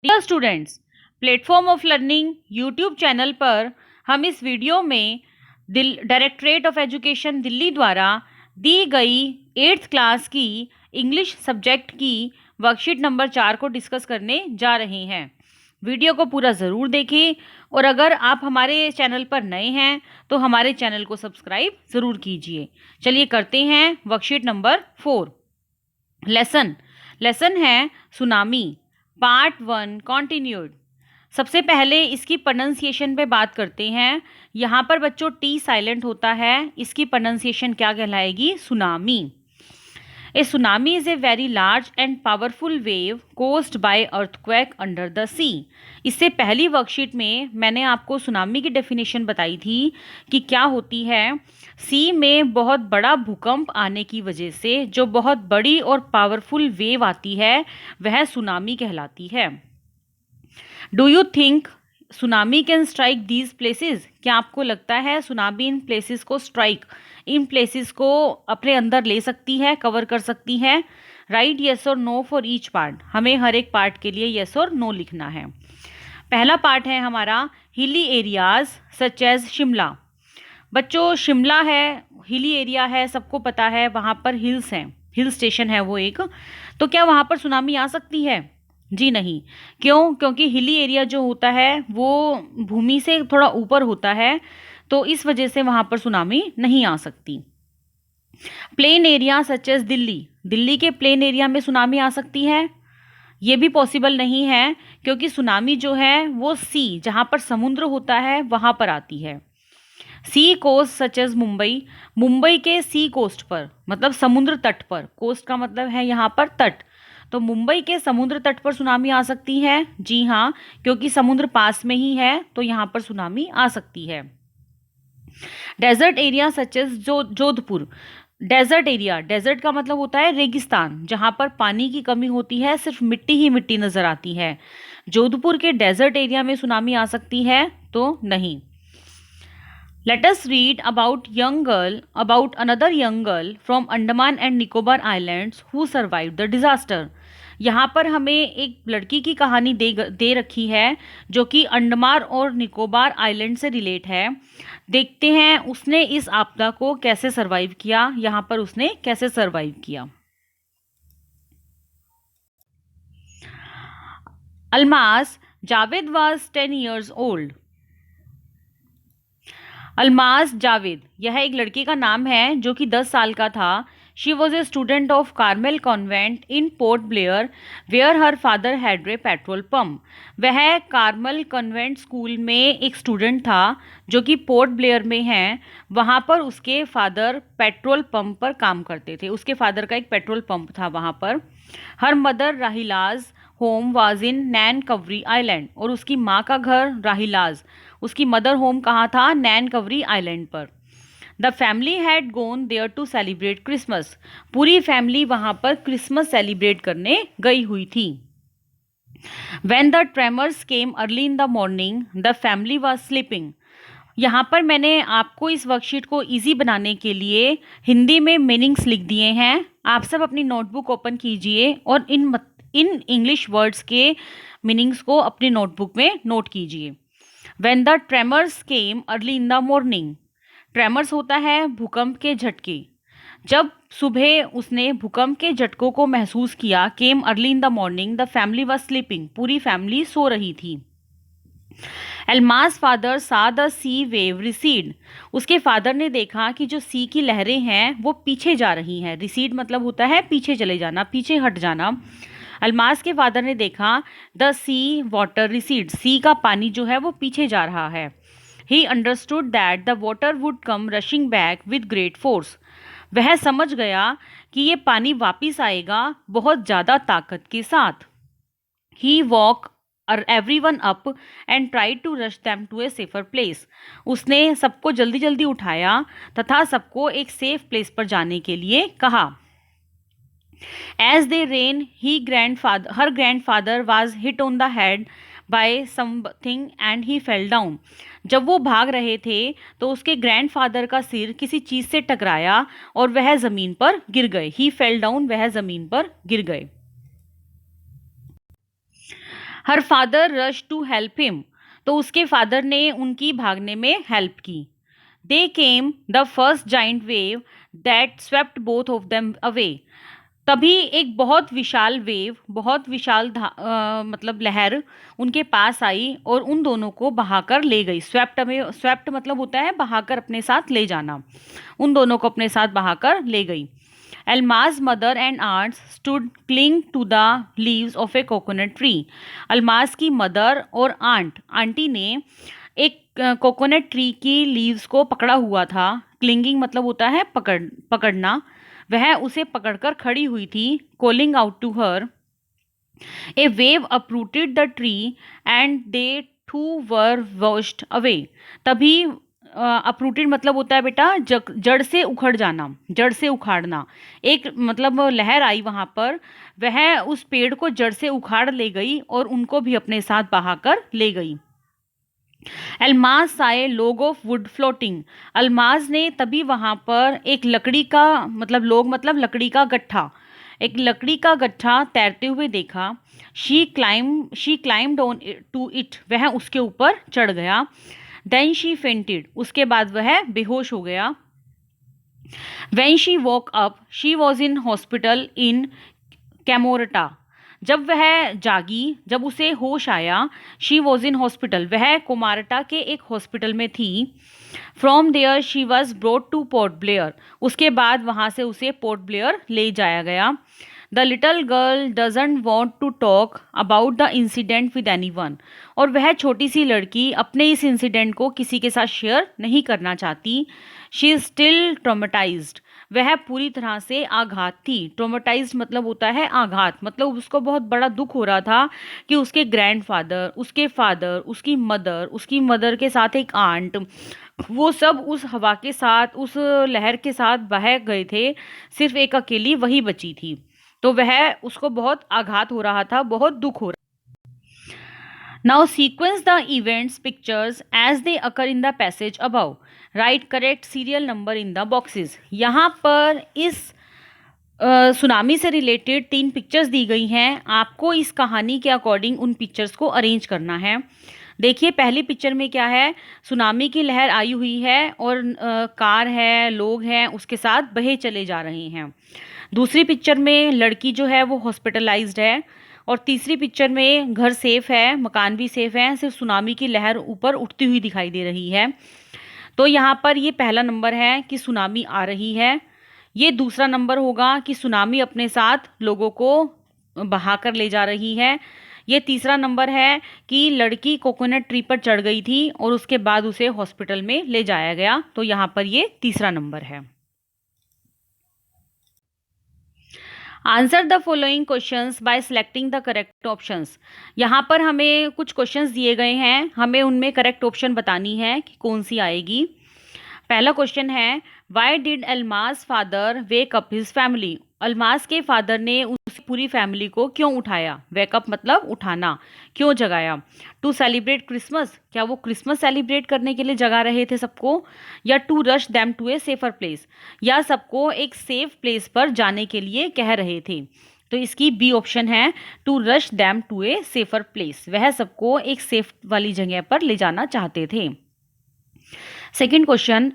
Dear students, platform of learning YouTube channel पर हम इस वीडियो में डायरेक्टरेट ऑफ एजुकेशन दिल्ली द्वारा दी गई 8th क्लास की इंग्लिश सब्जेक्ट की वर्कशीट नंबर 4 को डिस्कस करने जा रहे हैं। वीडियो को पूरा ज़रूर देखें और अगर आप हमारे चैनल पर नए हैं तो हमारे चैनल को सब्सक्राइब ज़रूर कीजिए। चलिए करते हैं वर्कशीट नंबर 4। लेसन है सुनामी, पार्ट 1 कॉन्टिन्यूड। सबसे पहले इसकी प्रोनंसिएशन पे बात करते हैं। यहाँ पर बच्चों टी साइलेंट होता है, इसकी प्रोनंसिएशन क्या कहलाएगी? Tsunami. A tsunami is a very large and powerful wave caused by earthquake under the sea. इससे पहली वर्कशीट में मैंने आपको सुनामी की डेफिनेशन बताई थी कि क्या होती है। सी में बहुत बड़ा भूकंप आने की वजह से जो बहुत बड़ी और पावरफुल वेव आती है वह सुनामी कहलाती है। Do you think tsunami can strike these places? क्या आपको लगता है सुनामी इन प्लेसेस को इन प्लेसेस को अपने अंदर ले सकती है, कवर कर सकती है? राइट येस और नो फॉर ईच पार्ट। हमें हर एक पार्ट के लिए येस और नो लिखना है। पहला पार्ट है हमारा hilly areas such as Shimla. बच्चों शिमला है, हिली एरिया है, सबको पता है, वहाँ पर हिल्स हैं, हिल स्टेशन है वो एक। तो क्या वहाँ पर सुनामी आ सकती है? जी नहीं। क्यों? क्योंकि हिली एरिया जो होता है वो भूमि से थोड़ा ऊपर होता है, तो इस वजह से वहाँ पर सुनामी नहीं आ सकती। Plain area such as Delhi के प्लेन एरिया में सुनामी आ सकती है? ये भी पॉसिबल नहीं है, क्योंकि सुनामी जो है वो सी, जहाँ पर समुद्र होता है वहाँ पर आती है। सी कोस्ट सच एज मुंबई के सी कोस्ट पर, मतलब समुद्र तट पर, कोस्ट का मतलब है यहाँ पर तट, तो मुंबई के समुद्र तट पर सुनामी आ सकती है। जी हाँ, क्योंकि समुद्र पास में ही है तो यहाँ पर सुनामी आ सकती है। Desert area such as Jodhpur. Desert का मतलब होता है रेगिस्तान, जहाँ पर पानी की कमी होती है, सिर्फ मिट्टी ही मिट्टी नजर आती है। जोधपुर के डेजर्ट एरिया में सुनामी आ सकती है? तो नहीं। Let us read about another young girl from Andaman and Nicobar Islands who survived the disaster. यहाँ पर हमें एक लड़की की कहानी दे रखी है जो कि अंडमान और निकोबार आइलैंड से रिलेट है। देखते हैं उसने इस आपदा को कैसे सरवाइव किया। यहाँ पर उसने कैसे सरवाइव किया। Almas Javed was 10 years old. Almas Javed, यह एक लड़की का नाम है जो कि 10 साल का था। She was a student of Carmel convent in Port Blair where her father had a petrol pump. वह कार्मल कॉन्वेंट स्कूल में एक स्टूडेंट था जो कि पोर्ट ब्लेयर में है। वहाँ पर उसके फादर पेट्रोल पंप पर काम करते थे, उसके फादर का एक पेट्रोल पंप था वहाँ पर। Her mother Rahila's home was in Nancowry island, और उसकी माँ का घर राहिलाज, उसकी मदर होम कहाँ था? नैन कवरी आइलैंड पर। The family had gone there to celebrate Christmas. पूरी फैमिली वहाँ पर क्रिसमस सेलिब्रेट करने गई हुई थी। When the tremors came early in the morning, the family was sleeping. यहाँ पर मैंने आपको इस वर्कशीट को इजी बनाने के लिए हिंदी में मीनिंग्स लिख दिए हैं। आप सब अपनी नोटबुक ओपन कीजिए और इन इंग्लिश वर्ड्स के मीनिंग्स को अपनी नोटबुक में नोट कीजिए। When the tremors came early in the morning, tremors होता है भूकंप के झटके। जब सुबह उसने भूकंप के झटकों को महसूस किया, came early in the morning, the family was sleeping, पूरी फैमिली सो रही थी। Almas father saw the sea wave recede, उसके फादर ने देखा कि जो सी की लहरें हैं वो पीछे जा रही हैं। रिसीड मतलब होता है पीछे चले जाना, पीछे हट जाना। अल्मास के फादर ने देखा द सी वाटर रिसीड, सी का पानी जो है वो पीछे जा रहा है। He understood that the water would come rushing back with great force, वह समझ गया कि ये पानी वापिस आएगा बहुत ज़्यादा ताकत के साथ। He woke everyone up and tried to rush them to a safer place, उसने सबको जल्दी जल्दी उठाया तथा सबको एक सेफ प्लेस पर जाने के लिए कहा। As they ran, her grandfather was hit on the head by something and he fell down. जब वो भाग रहे थे तो उसके ग्रैंडफादर का सिर किसी चीज़ से टकराया और वह ज़मीन पर गिर गए। He fell down, वह ज़मीन पर गिर गए। Her father rush to help him, तो उसके फादर ने उनकी भागने में हेल्प की। They came the first giant wave that swept both of them away, तभी एक बहुत विशाल वेव, बहुत विशाल मतलब लहर उनके पास आई और उन दोनों को बहाकर ले गई। स्वेप्ट में, स्वेप्ट मतलब होता है बहाकर अपने साथ ले जाना, उन दोनों को अपने साथ बहाकर ले गई। Alma's mother and aunts stood cling to the leaves of a coconut tree. Almas की मदर और आंटी ने एक कोकोनट ट्री की लीव्स को पकड़ा हुआ था। क्लिंगिंग मतलब होता है पकड़ना। वह उसे पकड़कर खड़ी हुई थी। Calling out to her, a wave uprooted the tree and they too were washed away. तभी अपरूटेड मतलब होता है बेटा जड़ से उखड़ जाना, जड़ से उखाड़ना। एक मतलब लहर आई वहां पर, वह उस पेड़ को जड़ से उखाड़ ले गई और उनको भी अपने साथ बहाकर ले गई। अल्माज साए लोग ऑफ वुड फ्लोटिंग, अल्माज ने तभी वहां पर एक लकड़ी का मतलब लोग मतलब लकड़ी का गट्ठा, एक लकड़ी का गट्ठा तैरते हुए देखा। She climbed on to it, वह उसके ऊपर चढ़ गया। देन शी फेंटेड, उसके बाद वह बेहोश हो गया। When she woke up, she was in hospital in कैमोरटा, जब वह जागी, जब उसे होश आया, शी वॉज इन हॉस्पिटल, वह कोमारटा के एक हॉस्पिटल में थी। From there she was brought to Port Blair, उसके बाद वहाँ से उसे पोर्ट ब्लेयर ले जाया गया। The little girl doesn't want to talk about the incident with anyone, और वह छोटी सी लड़की अपने इस इंसिडेंट को किसी के साथ शेयर नहीं करना चाहती। शी इज स्टिल ट्रोमेटाइज्ड, वह पूरी तरह से आघात थी। ट्रोमेटाइज्ड मतलब होता है आघात, मतलब उसको बहुत बड़ा दुख हो रहा था कि उसके ग्रैंडफादर, उसके फादर, उसकी मदर के साथ एक आंट, वो सब उस हवा के साथ, उस लहर के साथ बह गए थे, सिर्फ एक अकेली वही बची थी। तो वह उसको बहुत आघात हो रहा था, बहुत दुख हो रहा। Now sequence the events pictures as they occur in the passage above. Write correct serial number in the boxes. यहाँ पर इस सुनामी से रिलेटेड 3 पिक्चर्स दी गई हैं। आपको इस कहानी के अकॉर्डिंग उन पिक्चर्स को अरेंज करना है। देखिए पहली पिक्चर में क्या है, सुनामी की लहर आई हुई है और कार है, लोग हैं, उसके साथ बहे चले जा रहे हैं। दूसरी पिक्चर में लड़की जो है वो हॉस्पिटलाइज्ड है, और तीसरी पिक्चर में घर सेफ है, मकान भी सेफ है, सिर्फ सुनामी की लहर ऊपर उठती हुई दिखाई दे रही है। तो यहाँ पर ये पहला नंबर है कि सुनामी आ रही है। ये दूसरा नंबर होगा कि सुनामी अपने साथ लोगों को बहा कर ले जा रही है। ये तीसरा नंबर है कि लड़की कोकोनट ट्री पर चढ़ गई थी और उसके बाद उसे हॉस्पिटल में ले जाया गया। तो यहाँ पर ये तीसरा नंबर है। Answer the following questions bye selecting the correct options. यहाँ पर हमें कुछ क्वेश्चंस दिए गए हैं, हमें उनमें करेक्ट ऑप्शन बतानी है कि कौन सी आएगी। पहला क्वेश्चन है, why did Almas father wake up his family, Almas के फादर ने उस पूरी फैमिली को क्यों उठाया। वेकअप मतलब उठाना, क्यों जगाया। टू सेलिब्रेट क्रिसमस, क्या वो क्रिसमस सेलिब्रेट करने के लिए जगा रहे थे सबको, या to rush them to a safer place, या सबको एक सेफ प्लेस पर जाने के लिए कह रहे थे। तो इसकी बी ऑप्शन है, to rush them to a safer place, वह सबको एक सेफ वाली जगह पर ले जाना चाहते थे। Second question,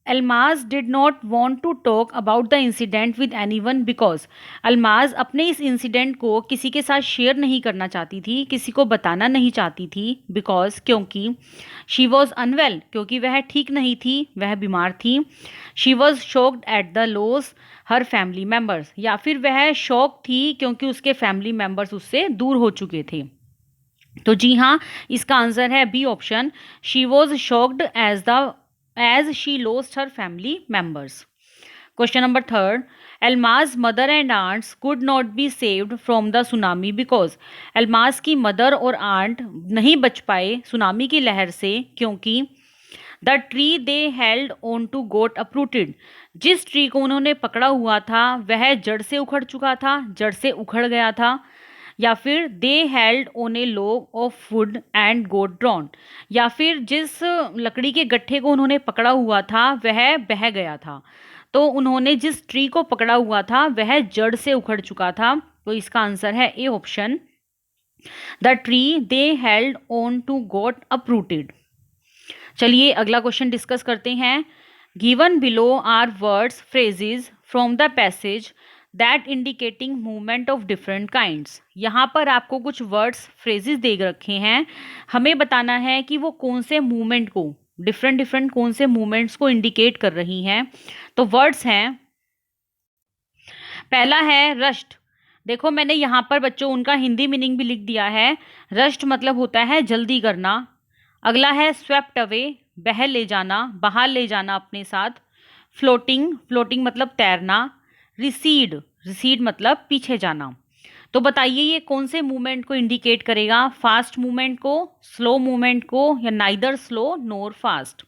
Almas did not want to talk about the incident with anyone because, Almas अपने इस इंसिडेंट को किसी के साथ शेयर नहीं करना चाहती थी, किसी को बताना नहीं चाहती थी। बिकॉज क्योंकि, शी वॉज अनवेल, क्योंकि वह ठीक नहीं थी, वह बीमार थी। She was shocked at the loss her family members, या फिर वह शॉक थी क्योंकि उसके फैमिली मेम्बर्स उससे दूर हो चुके थे। तो जी हाँ, इसका आंसर है B option, she was shocked as she lost her family members. Question number 3, Alma's mother and aunts could not be saved from the tsunami because, Almaz की मदर और आंट नहीं बच पाए सुनामी की लहर से क्योंकि the tree they held on to got uprooted, जिस ट्री को उन्होंने पकड़ा हुआ था वह जड़ से उखड़ चुका था, जड़ से उखड़ गया था। या फिर they held on a log of wood and got drawn, या फिर जिस लकड़ी के गट्ठे को उन्होंने पकड़ा हुआ था वह बह गया था। तो उन्होंने जिस ट्री को पकड़ा हुआ था वह जड़ से उखड़ चुका था। तो इसका आंसर है A option, the tree they held on to got uprooted. चलिए अगला क्वेश्चन डिस्कस करते हैं। Given below are words phrases from the passage that indicating movement of different kinds. यहाँ पर आपको कुछ वर्ड्स फ्रेजेस दे रखे हैं, हमें बताना है कि वो कौन से मूवमेंट को, डिफरेंट डिफरेंट कौन से मूवमेंट्स को इंडिकेट कर रही हैं। तो वर्ड्स हैं, पहला है रश्ट। देखो मैंने यहाँ पर बच्चों उनका हिंदी मीनिंग भी लिख दिया है। रश्ट मतलब होता है जल्दी करना। अगला है स्वेप्ट अवे, बह ले जाना, बाहर ले जाना अपने साथ। फ्लोटिंग, फ्लोटिंग मतलब तैरना। रिसीड, रिसीड मतलब पीछे जाना। तो बताइए ये कौन से मूवमेंट को इंडिकेट करेगा, फास्ट मूवमेंट को, स्लो मूवमेंट को, या नाइदर स्लो नोर फास्ट।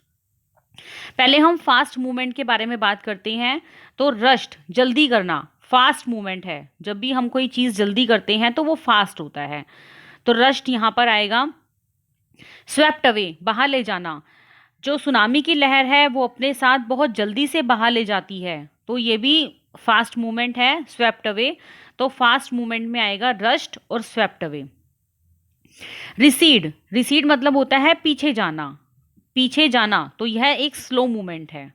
पहले हम फास्ट मूवमेंट के बारे में बात करते हैं। तो रश्ट जल्दी करना फास्ट मूवमेंट है, जब भी हम कोई चीज़ जल्दी करते हैं तो वो फास्ट होता है, तो रश्ट यहाँ पर आएगा। स्वेप्ट अवे बहा ले जाना, जो सुनामी की लहर है वो अपने साथ बहुत जल्दी से बहा ले जाती है, तो ये भी फास्ट मूवमेंट है, स्वेप्ट अवे। तो फास्ट मूवमेंट में आएगा रश्ट और स्वेप्ट अवे। रिसीड, रिसीड मतलब होता है पीछे जाना, पीछे जाना, तो यह एक स्लो मूवमेंट है।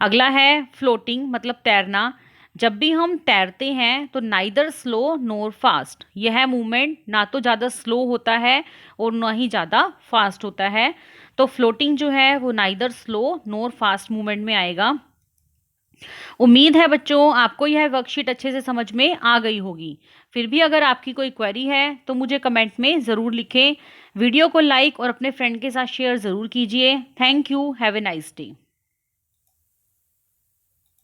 अगला है फ्लोटिंग मतलब तैरना, जब भी हम तैरते हैं तो नाइदर स्लो नोर फास्ट, यह मूवमेंट ना तो ज़्यादा स्लो होता है और ना ही ज़्यादा फास्ट होता है, तो फ्लोटिंग जो है वो नाइदर स्लो नोर फास्ट मूवमेंट में आएगा। उम्मीद है बच्चों आपको यह वर्कशीट अच्छे से समझ में आ गई होगी। फिर भी अगर आपकी कोई क्वेरी है तो मुझे कमेंट में ज़रूर लिखें। वीडियो को लाइक और अपने फ्रेंड के साथ शेयर ज़रूर कीजिए। Thank you, have a nice day.